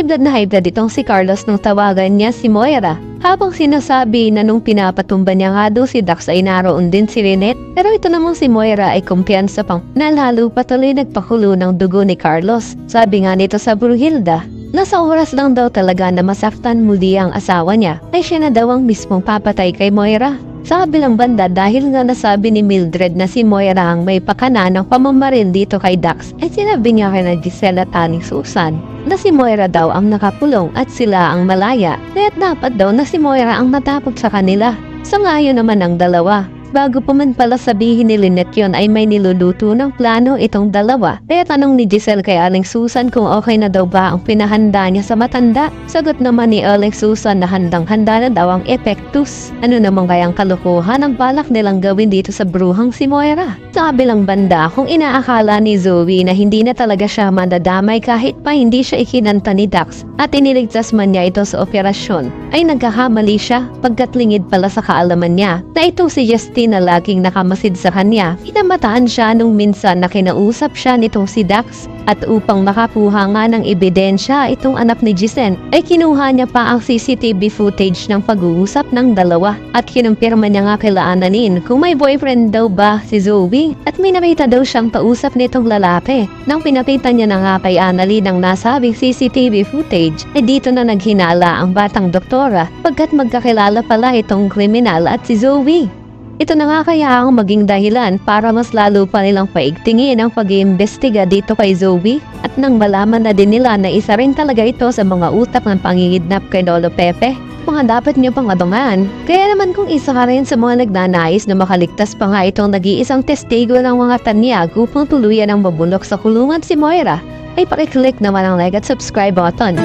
high blood itong si Carlos nung tawagan niya si Moira. Habang sinasabi na nung pinapatumba niya nga daw si Dax ay naroon din si Lynette. Pero ito namang si Moira ay kumpiyansa pang na lalo patuloy nagpakulo ng dugo ni Carlos. Sabi nga nito sa Brunhilda, nasa oras lang daw talaga na masaktan muli ang asawa niya ay siya na daw ang mismong papatay kay Moira. Sa kabilang banda dahil nga nasabi ni Mildred na si Moira ang may pakana ng pamamaril dito kay Dax ay sinabi niya kay na Giselle at Aling Susan na si Moira daw ang nakakulong at sila ang malaya kaya't dapat daw na si Moira ang matapot sa kanila. Sa ngayon naman ang dalawa. Bago pa man pala sabihin ni Lynette yun ay may niluluto ng plano itong dalawa. Kaya tanong ni Giselle kay Aling Susan kung okay na daw ba ang pinahanda niya sa matanda. Sagot naman ni Aling Susan na handang-handa na daw ang epektus. Ano naman kayang kalukuhan ang balak nilang gawin dito sa bruhang si Moira? Sa kabilang banda, kung inaakala ni Zoe na hindi na talaga siya madadamay kahit pa hindi siya ikinanta ni Dax at iniligtas man niya ito sa operasyon, ay nagkakamali siya pagkatlingid pala sa kaalaman niya na ito si Justine na laging nakamasid sa kanya. Pinamataan siya nung minsan na kinausap siya nitong si Dax at upang makakuha nga ng ebidensya itong anak ni Giselle ay kinuha niya pa ang CCTV footage ng pag-uusap ng dalawa at kinumpirma niya nga kila Annalyn kung may boyfriend daw ba si Zoe at may nakita daw siyang kausap nitong lalaki. Nang pinakita niya na nga kay Annalyn ang nasabing CCTV footage ay dito na naghinala ang batang doktora pagkat magkakilala pala itong kriminal at si Zoe. Ito na nga kaya ang maging dahilan para mas lalo pa nilang paigtingin ang pag-iimbestiga dito kay Zoe at nang malaman na din nila na isa rin talaga ito sa mga utak ng pangingidnap kay Lolo Pepe, mga dapat niyo pang abangan. Kaya naman kung isa ka rin sa mga nagnanais na makaligtas pa nga itong nag-iisang testigo ng mga tanyag upang tuluyan ang mabulok sa kulungan si Moira, ay pakiclick naman ang like at subscribe button.